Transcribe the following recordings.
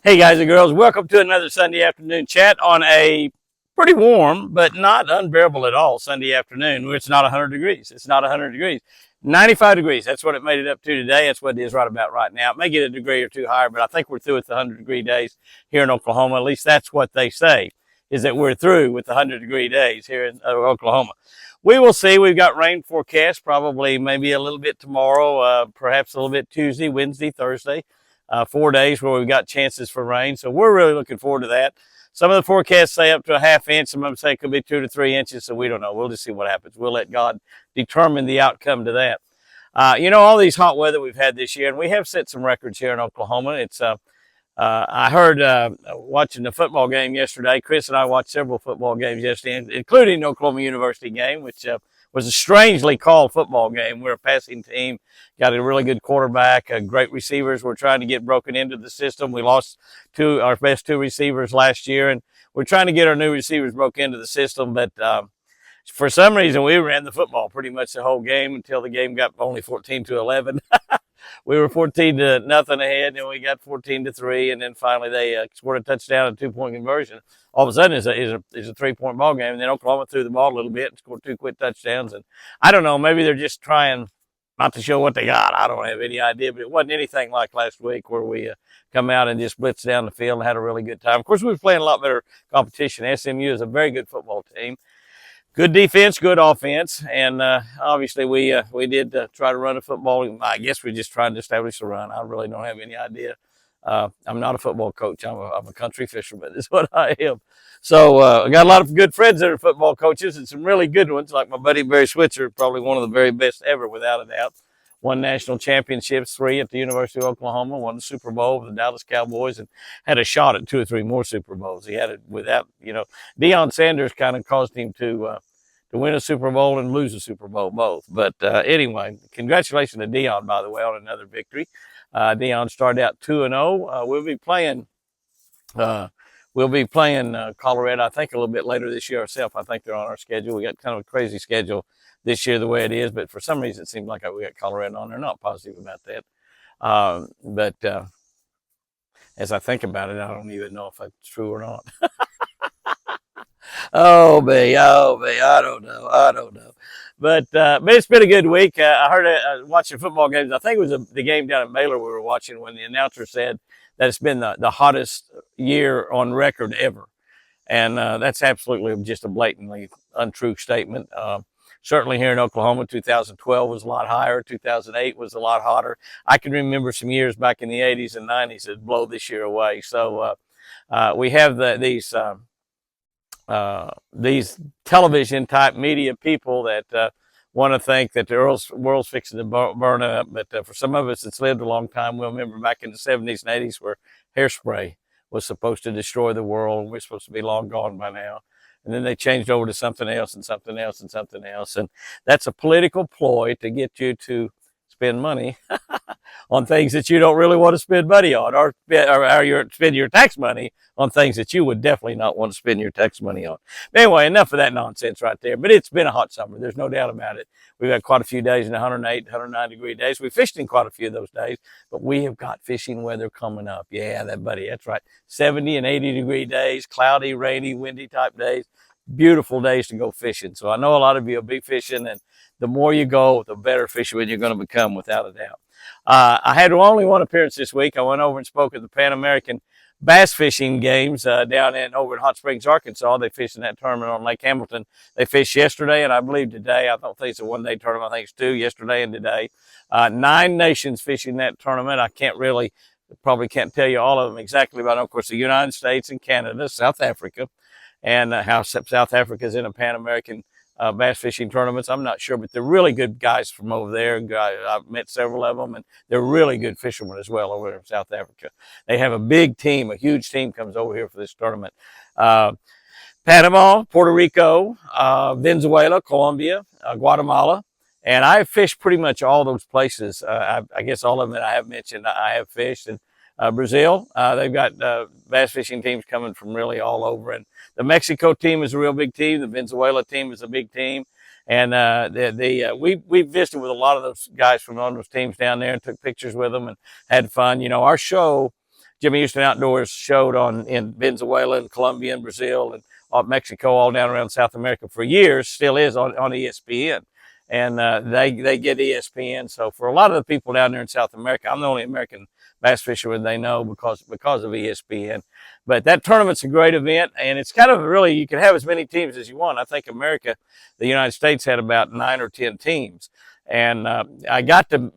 Hey guys and girls, welcome to another Sunday afternoon chat on a pretty warm, but not unbearable at all Sunday afternoon. It's not 100 degrees. It's not 100 degrees. 95 degrees. That's what it made it up to today. That's what it is right about right now. It may get a degree or two higher, but I think we're through with the 100-degree days here in Oklahoma. At least that's what they say, is that we're through with the 100-degree days here in Oklahoma. We will see. We've got rain forecast, probably maybe a little bit tomorrow, perhaps a little bit Tuesday, Wednesday, Thursday. 4 days where we've got chances for rain. So we're really looking forward to that. Some of the forecasts say up to a ½ inch. Some of them say it could be 2 to 3 inches. So we don't know. We'll just see what happens. We'll let God determine the outcome to that. All these hot weather we've had this year, and we have set some records here in Oklahoma. I heard watching the football game yesterday. Chris and I watched several football games yesterday, including the Oklahoma University game, which was a strangely called football game. We're a passing team, got a really good quarterback, great receivers. We're trying to get broken into the system. We lost our best two receivers last year, and we're trying to get our new receivers broke into the system. But for some reason, we ran the football pretty much the whole game until the game got only 14-11. We were 14-0 ahead, and we got 14-3, and then finally they scored a touchdown and 2-point conversion. All of a sudden, it's a 3-point ball game, and then Oklahoma threw the ball a little bit and scored 2 quick touchdowns. And I don't know, maybe they're just trying not to show what they got. I don't have any idea, but it wasn't anything like last week where we come out and just blitzed down the field and had a really good time. Of course, we were playing a lot better competition. SMU is a very good football team. Good defense, good offense, and obviously we did try to run a football. I guess we're just trying to establish a run. I really don't have any idea. I'm not a football coach. I'm a country fisherman is what I am. So I got a lot of good friends that are football coaches and some really good ones, like my buddy Barry Switzer, probably one of the very best ever, without a doubt. Won national championships, 3 at the University of Oklahoma, won the Super Bowl with the Dallas Cowboys, and had a shot at 2 or 3 more Super Bowls. He had it without, Deion Sanders kind of caused him to win a Super Bowl and lose a Super Bowl both. But anyway, congratulations to Deion, by the way, on another victory. Deion started out 2-0. We'll be playing Colorado, I think, a little bit later this year ourselves. I think they're on our schedule. We got kind of a crazy schedule this year the way it is, but for some reason it seems like we got Colorado on there. Not positive about that. But as I think about it, I don't even know if that's true or not. Oh, I don't know. But it's been a good week. I heard watching football games. I think it was the game down in Baylor we were watching when the announcer said that it's been the hottest year on record ever. And that's absolutely just a blatantly untrue statement. Certainly here in Oklahoma, 2012 was a lot higher. 2008 was a lot hotter. I can remember some years back in the 80s and 90s that blow this year away. So we have these television type media people that want to think that the world's fixing to burn up. But for some of us that's lived a long time, we'll remember back in the 70s and 80s where hairspray was supposed to destroy the world, and we're supposed to be long gone by now. And then they changed over to something else and something else and something else. And that's a political ploy to get you to spend money on things that you don't really want to spend money on, or spend your tax money on things that you would definitely not want to spend your tax money on. But anyway, enough of that nonsense right there. But it's been a hot summer. There's no doubt about it. We've had quite a few days in 108, 109-degree days. We fished in quite a few of those days, but we have got fishing weather coming up. Yeah, that's right. 70 and 80-degree days, cloudy, rainy, windy type days. Beautiful days to go fishing. So I know a lot of you will be fishing, and the more you go, the better fisherman you're going to become, without a doubt. I had only one appearance this week. I went over and spoke at the Pan American bass fishing games over in Hot Springs, Arkansas. They fished in that tournament on Lake Hamilton. They fished yesterday and I believe today. I don't think it's a one-day tournament. I think it's 2, yesterday and today. 9 nations fishing that tournament. Probably can't tell you all of them exactly, but of course the United States and Canada, South Africa, and how South Africa is in a Pan American bass fishing tournaments. I'm not sure, but they're really good guys from over there. I've met several of them, and they're really good fishermen as well over there in South Africa. They have a big team, a huge team comes over here for this tournament. Panama, Puerto Rico, Venezuela, Colombia, Guatemala. And I've fished pretty much all those places. I guess all of them that I have mentioned, I have fished. And Brazil, they've got bass fishing teams coming from really all over. And the Mexico team is a real big team. The Venezuela team is a big team. And we visited with a lot of those guys from on those teams down there and took pictures with them and had fun. Our show Jimmy Houston Outdoors showed in Venezuela and Colombia and Brazil and Mexico, all down around South America for years, still is on ESPN. And they get ESPN. So for a lot of the people down there in South America, I'm the only American bass fisherman they know because of ESPN. But that tournament's a great event, and it's kind of really, you can have as many teams as you want. I think the United States had about 9 or 10 teams. And I got to,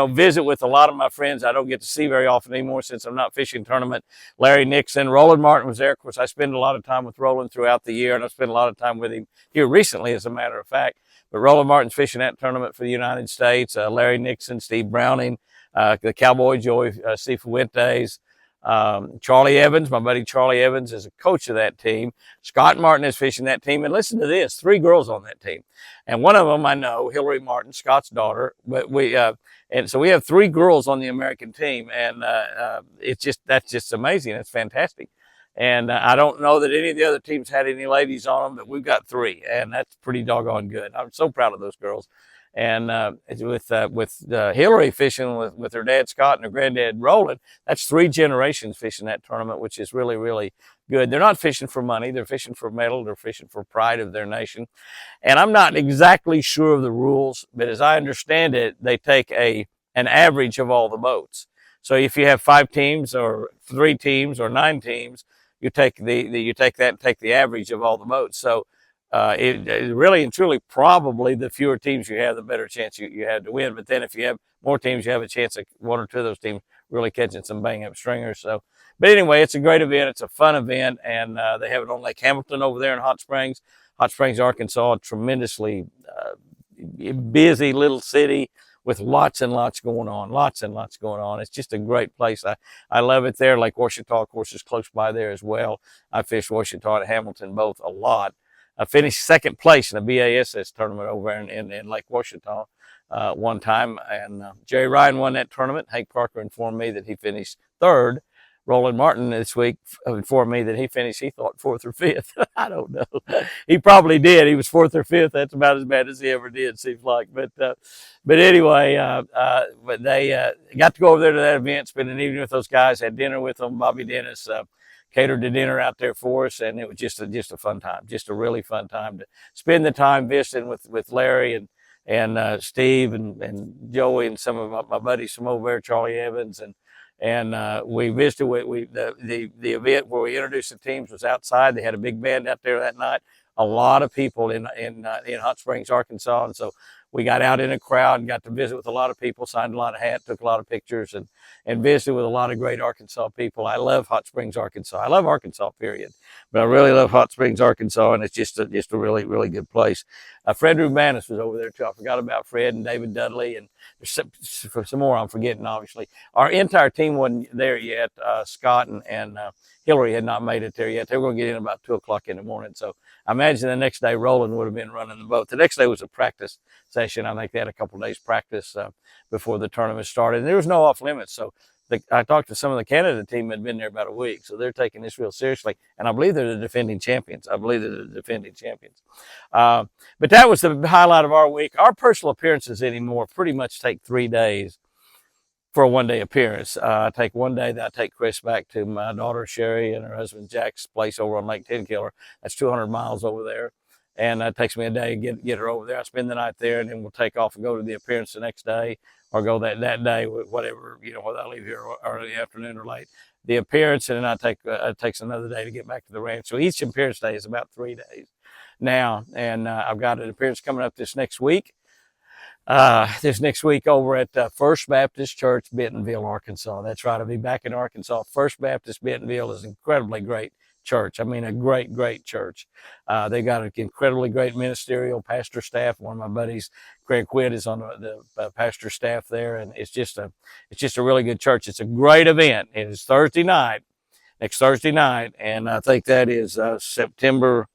visit with a lot of my friends I don't get to see very often anymore since I'm not fishing tournament. Larry Nixon, Roland Martin was there. Of course, I spend a lot of time with Roland throughout the year, and I've spent a lot of time with him here recently, as a matter of fact. But Roland Martin's fishing that tournament for the United States. Larry Nixon, Steve Browning, the Cowboy Joey Cifuentes, Charlie Evans, my buddy Charlie Evans is a coach of that team. Scott Martin is fishing that team. And listen to this, 3 girls on that team. And one of them I know, Hillary Martin, Scott's daughter. But and so we have 3 girls on the American team. And that's just amazing. It's fantastic. And I don't know that any of the other teams had any ladies on them, but we've got 3. And that's pretty doggone good. I'm so proud of those girls. And with Hillary fishing with her dad Scott and her granddad Roland, that's 3 generations fishing that tournament, which is really, really good. They're not fishing for money. They're fishing for medal. They're fishing for pride of their nation. And I'm not exactly sure of the rules, but as I understand it, they take an average of all the boats. So if you have 5 teams or 3 teams or 9 teams, you take the average of all the boats. So it really and truly, probably the fewer teams you have, the better chance you have to win. But then if you have more teams, you have a chance of 1 or 2 of those teams really catching some bang up stringers. So, but anyway, it's a great event. It's a fun event, and they have it on Lake Hamilton over there in Hot Springs, Arkansas. A tremendously busy little city with lots and lots going on. It's just a great place. I love it there. Lake Ouachita, of course, is close by there as well. I fished Ouachita and Hamilton both a lot. I finished 2nd place in a BASS tournament over in Lake Ouachita one time, and Jerry Ryan won that tournament. Hank Parker informed me that he finished 3rd. Roland Martin this week informed me that he thought 4th or 5th. I don't know. He probably did. He was 4th or 5th. That's about as bad as he ever did, seems like. But anyway, but they got to go over there to that event, spend an evening with those guys, had dinner with them. Bobby Dennis catered the dinner out there for us, and it was just a fun time, just a really fun time to spend the time visiting with Larry and Steve and Joey and some of my buddies from over there, Charlie Evans, and we visited. The event where we introduced the teams was outside. They had a big band out there that night. A lot of people in Hot Springs, Arkansas, and so we got out in a crowd and got to visit with a lot of people, signed a lot of hats, took a lot of pictures, and visited with a lot of great Arkansas people. I love Hot Springs, Arkansas. I love Arkansas, period. But I really love Hot Springs, Arkansas, and it's just a really, really good place. Fred Rubanis was over there, too. I forgot about Fred and David Dudley, and for some more I'm forgetting, obviously. Our entire team wasn't there yet. Scott and Hillary had not made it there yet. They were going to get in about 2 o'clock in the morning. So I imagine the next day Roland would have been running the boat. The next day was a practice session. I think they had a couple of days practice before the tournament started. And there was no off limits. So I talked to some of the Canada team that had been there about a week. So they're taking this real seriously. And I believe they're the defending champions. But that was the highlight of our week. Our personal appearances anymore pretty much take 3 days for a 1-day appearance. I take 1 day, then I take Chris back to my daughter Sherry and her husband Jack's place over on Lake Tenkiller. That's 200 miles over there. And it takes me a day to get her over there. I spend the night there, and then we'll take off and go to the appearance the next day, or go that day, whatever, whether I leave here early afternoon or late. The appearance, and then it takes another day to get back to the ranch. So each appearance day is about 3 days now. And I've got an appearance coming up this next week over at First Baptist Church, Bentonville, Arkansas. That's right. I'll be back in Arkansas. First Baptist Bentonville is an incredibly great church. I mean, a great, great church. They got an incredibly great ministerial pastor staff. One of my buddies, Craig Quitt, is on the pastor staff there, and it's just a really good church. It's a great event. It is next Thursday night, and I think that is September,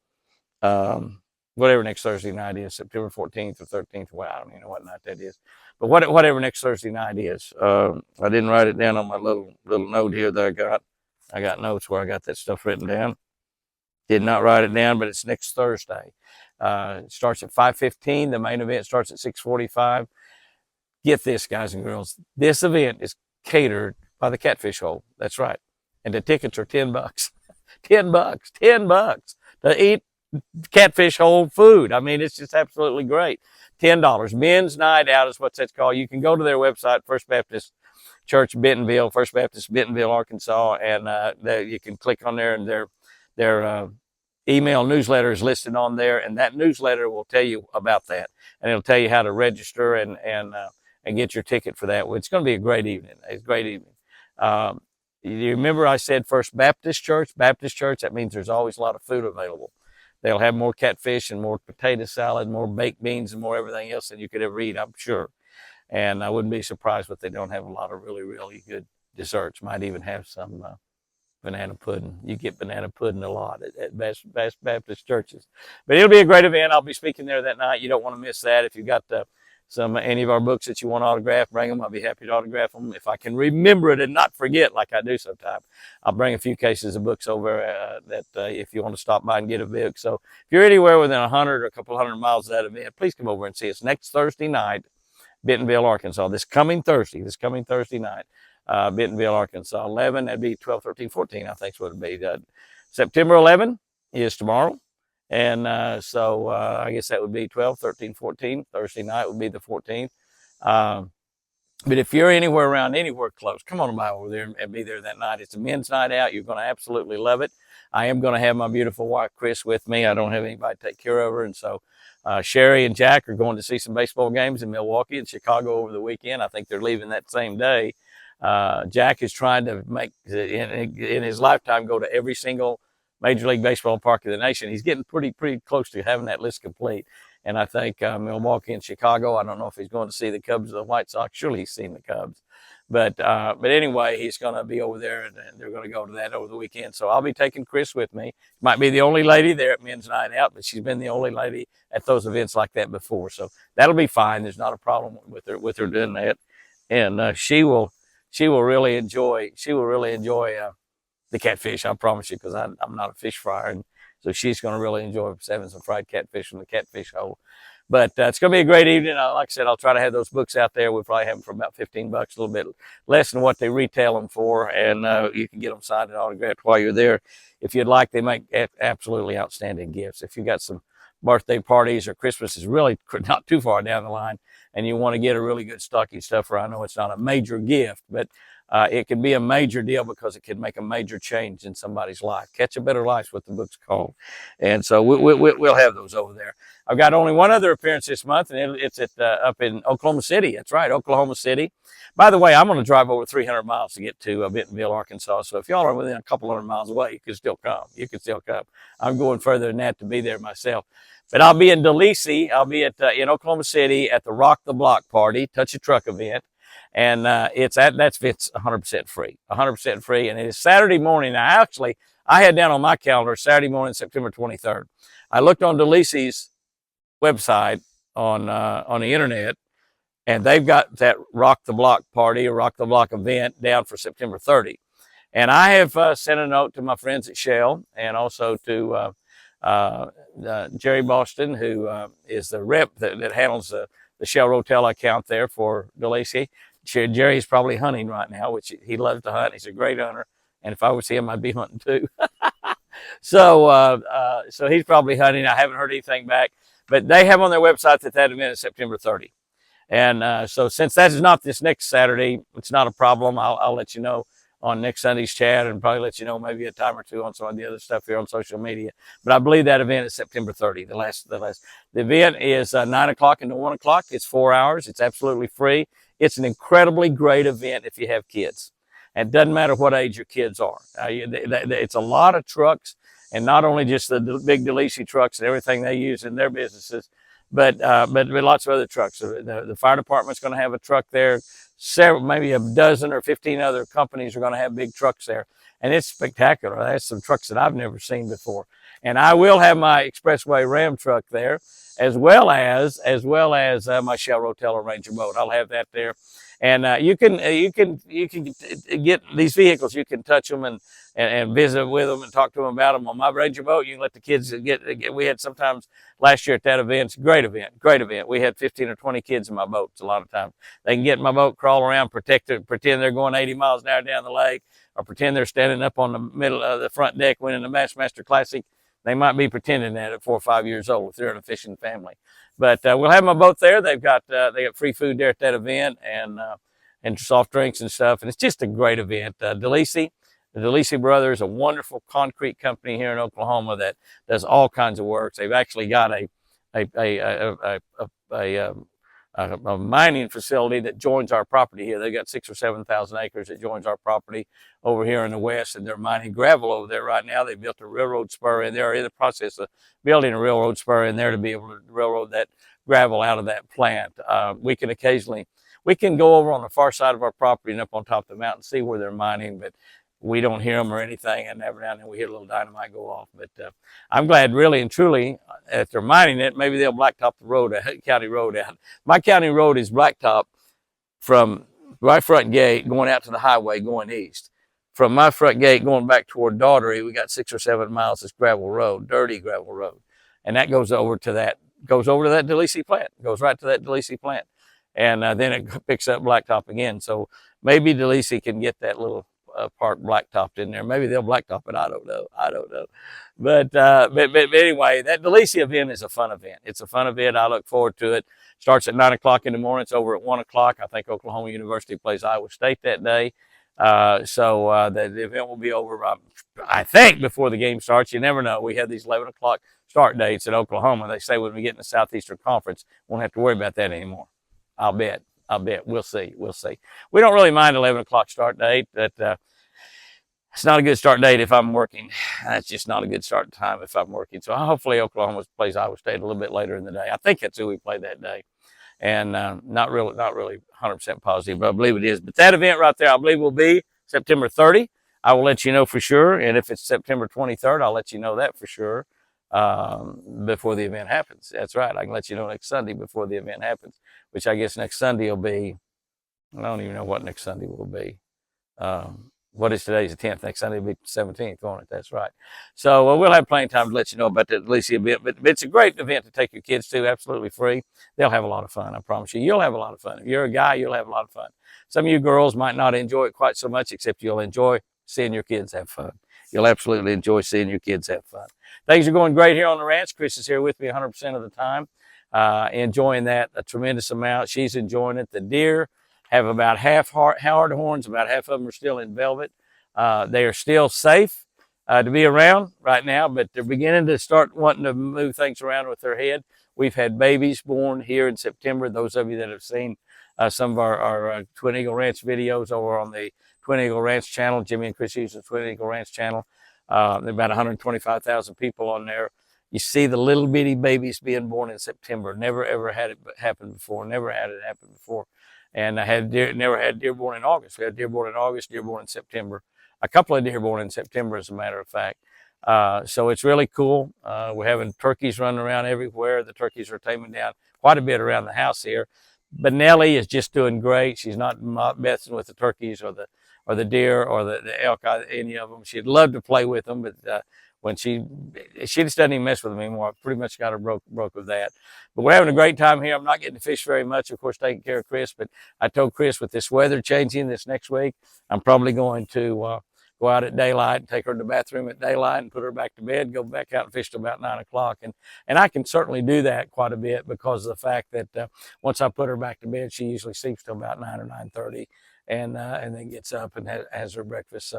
whatever next Thursday night is, September 14th or 13th. Well, I don't even know what night that is, but whatever next Thursday night is. I didn't write it down on my little note here that I got. I got notes where I got that stuff written down. Did not write it down, but it's next Thursday. It starts at 5:15. The main event starts at 6:45. Get this, guys and girls. This event is catered by the catfish hole. That's right. And the tickets are $10. $10 to eat catfish hole food. I mean, it's just absolutely great. $10. Men's night out is what that's called. You can go to their website, First Baptist Church Bentonville, First Baptist Bentonville, Arkansas, and you can click on there, and their email newsletter is listed on there, and that newsletter will tell you about that, and it'll tell you how to register and get your ticket for that. Well, it's going to be a great evening. It's a great evening. You remember I said First Baptist Church? Baptist Church, that means there's always a lot of food available. They'll have more catfish and more potato salad, more baked beans, and more everything else than you could ever eat, I'm sure. And I wouldn't be surprised if they don't have a lot of really, really good desserts. Might even have some banana pudding. You get banana pudding a lot at Best Baptist churches. But it'll be a great event. I'll be speaking there that night. You don't want to miss that. If you got any of our books that you want autographed, bring them. I'll be happy to autograph them. If I can remember it and not forget like I do sometimes, I'll bring a few cases of books over if you want to stop by and get a book. So if you're anywhere within 100 or a couple hundred miles of that event, please come over and see us next Thursday night, Bentonville, Arkansas. This coming Thursday night, Bentonville, Arkansas. 11, that'd be 12, 13, 14, I think is what it'd be. September 11 is tomorrow. And so I guess that would be 12, 13, 14. Thursday night would be the 14th. But if you're anywhere close, come on by over there and be there that night. It's a men's night out. You're going to absolutely love it. I am going to have my beautiful wife, Chris, with me. I don't have anybody to take care of her. And so Sherry and Jack are going to see some baseball games in Milwaukee and Chicago over the weekend. I think they're leaving that same day. Jack is trying to make, in his lifetime, go to every single Major League Baseball park of the nation. He's getting pretty close to having that list complete. And I think Milwaukee and Chicago, I don't know if he's going to see the Cubs or the White Sox. Surely he's seen the Cubs. But anyway, he's going to be over there, and they're going to go to that over the weekend. So I'll be taking Chris with me. Might be the only lady there at Men's Night Out, but she's been the only lady at those events like that before. So that'll be fine. There's not a problem with her doing that. And she will really enjoy the catfish, I promise you, because I'm not a fish fryer, and so she's going to really enjoy having some fried catfish from the catfish hole. But it's going to be a great evening. Like I said, I'll try to have those books out there. We'll probably have them for about $15, a little bit less than what they retail them for, and you can get them signed and autographed while you're there. If you'd like, they make absolutely outstanding gifts. If you got some birthday parties or Christmas is really not too far down the line, and you want to get a really good stocking stuffer, I know it's not a major gift, but it can be a major deal because it can make a major change in somebody's life. Catch a Better Life's what the book's called. And so we'll have those over there. I've got only one other appearance this month, and it's up in Oklahoma City. That's right, Oklahoma City. By the way, I'm going to drive over 300 miles to get to Bentonville, Arkansas. So if y'all are within a couple hundred miles away, you can still come. I'm going further than that to be there myself. But I'll be in DeLisi. I'll be in Oklahoma City at the Rock the Block Party, Touch a Truck event. And it's 100% free, 100% free. And it is Saturday morning. Now, actually, I had down on my calendar Saturday morning, September 23rd. I looked on DeLisi's website on the internet, and they've got that Rock the Block Party or Rock the Block event down for September 30. And I have sent a note to my friends at Shell and also to Jerry Boston, who is the rep that handles the Shell Rotel account there for DeLisi. Jerry's probably hunting right now, which he loves to hunt. He's a great hunter. And if I was him, I'd be hunting too. So he's probably hunting. I haven't heard anything back, but they have on their website that event is September 30. And so since that is not this next Saturday, it's not a problem. I'll let you know on next Sunday's chat, and probably let you know maybe a time or two on some of the other stuff here on social media. But I believe that event is September 30. The event is 9 o'clock into 1 o'clock. It's 4 hours. It's absolutely free. It's an incredibly great event if you have kids. And it doesn't matter what age your kids are. It's a lot of trucks, and not only just the big DeLisi trucks and everything they use in their businesses, but lots of other trucks. The fire department's going to have a truck there. Maybe a dozen or 15 other companies are going to have big trucks there. And it's spectacular. That's some trucks that I've never seen before. And I will have my Expressway Ram truck there, as well as my Shell Rotella Ranger boat. I'll have that there. And you can get these vehicles. You can touch them and visit with them and talk to them about them. On my Ranger boat, you can let the kids get. We had sometimes last year at that event. It's a great event. We had 15 or 20 kids in my boats. A lot of times they can get in my boat, crawl around, pretend they're going 80 miles an hour down the lake, or pretend they're standing up on the middle of the front deck winning the Bassmaster Classic. They might be pretending that at 4 or 5 years old if they're in a fishing family. But we'll have my boat there. They got free food there at that event, and soft drinks and stuff. And it's just a great event. The DeLisi Brothers, a wonderful concrete company here in Oklahoma that does all kinds of work. They've actually got a mining facility that joins our property here. They've got 6,000 or 7,000 acres that joins our property over here in the west, and they're mining gravel over there right now. They built a railroad spur in there, in the process of building a railroad spur in there to be able to railroad that gravel out of that plant. We can go over on the far side of our property and up on top of the mountain, see where they're mining, but we don't hear them or anything, and every now and then we hear a little dynamite go off. But I'm glad, really and truly, if they're mining it, maybe they'll blacktop the road, county road out. My county road is blacktop from my front gate going out to the highway going east. From my front gate going back toward Daughtery, we got 6 or 7 miles of gravel road, dirty gravel road, and that goes over to that DeLisi plant. Goes right to that DeLisi plant, and then it picks up blacktop again. So maybe DeLisi can get that little part blacktopped in there. Maybe they'll blacktop it. I don't know. But anyway, that DeLisi event is a fun event. It's a fun event. I look forward to it. Starts at 9 o'clock in the morning. It's over at 1 o'clock. I think Oklahoma University plays Iowa State that day. So the event will be over, I think, before the game starts. You never know. We have these 11 o'clock start dates at Oklahoma. They say when we get in the Southeastern Conference, we won't have to worry about that anymore. I'll bet. We'll see. We don't really mind 11 o'clock start date, but it's not a good start date if I'm working. That's just not a good start time if I'm working. So hopefully Oklahoma plays Iowa State a little bit later in the day. I think that's who we play that day. And not really 100% positive, but I believe it is. But that event right there, I believe, will be September 30. I will let you know for sure. And if it's September 23rd, I'll let you know that for sure before the event happens. That's right. I can let you know next Sunday before the event happens, which I guess next Sunday will be, I don't even know what next Sunday will be. What is today's the 10th? Next Sunday will be 17th, won't it? That's right. So we'll have plenty of time to let you know about the DeLisi event. But it's a great event to take your kids to, absolutely free. They'll have a lot of fun, I promise you. You'll have a lot of fun. If you're a guy, you'll have a lot of fun. Some of you girls might not enjoy it quite so much, except you'll enjoy seeing your kids have fun. You'll absolutely enjoy seeing your kids have fun. Things are going great here on the ranch. Chris is here with me 100% of the time, enjoying that a tremendous amount. She's enjoying it. The deer have about half hard horns. About half of them are still in velvet. They are still safe to be around right now, but they're beginning to start wanting to move things around with their head. We've had babies born here in September. Those of you that have seen some of our Twin Eagle Ranch videos over on the Twin Eagle Ranch channel, Jimmy and Chris Hughes' Twin Eagle Ranch channel. There are about 125,000 people on there. You see the little bitty babies being born in September. Never ever had it happen before. Never had it happen before. And I had never had deer born in August. We had deer born in August, deer born in September. A couple of deer born in September, as a matter of fact. So it's really cool. We're having turkeys running around everywhere. The turkeys are taming down quite a bit around the house here. But Nellie is just doing great. She's not messing with the turkeys or the deer or the elk, any of them. She'd love to play with them, but when she just doesn't even mess with them anymore. I pretty much got her broke with that. But we're having a great time here. I'm not getting to fish very much, of course, taking care of Chris. But I told Chris with this weather changing this next week, I'm probably going to go out at daylight and take her to the bathroom at daylight and put her back to bed, go back out and fish till about 9 o'clock. And I can certainly do that quite a bit because of the fact that once I put her back to bed, she usually sleeps till about 9 or 9:30. And then gets up and has her breakfast.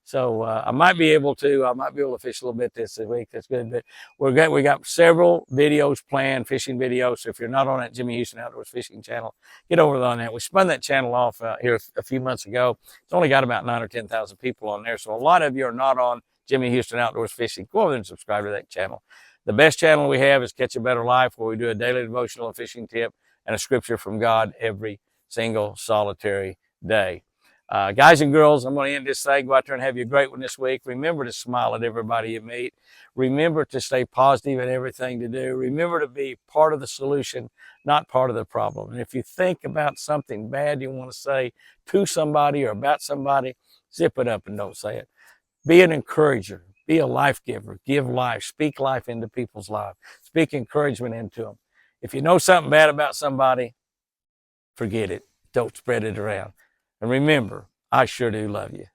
So I might be able to fish a little bit this week. That's good. But we got several videos planned, fishing videos. So if you're not on that Jimmy Houston Outdoors Fishing channel, get over on that. We spun that channel off here a few months ago. It's only got about 9,000 or 10,000 people on there. So a lot of you are not on Jimmy Houston Outdoors Fishing. Go over there and subscribe to that channel. The best channel we have is Catch a Better Life, where we do a daily devotional, a fishing tip, and a scripture from God every single solitary day. Guys and girls, I'm going to end this thing. Go out there and have you a great one this week. Remember to smile at everybody you meet. Remember to stay positive in everything to do. Remember to be part of the solution, not part of the problem. And if you think about something bad you want to say to somebody or about somebody, zip it up and don't say it. Be an encourager. Be a life giver. Give life. Speak life into people's lives. Speak encouragement into them. If you know something bad about somebody, forget it. Don't spread it around. And remember, I sure do love you.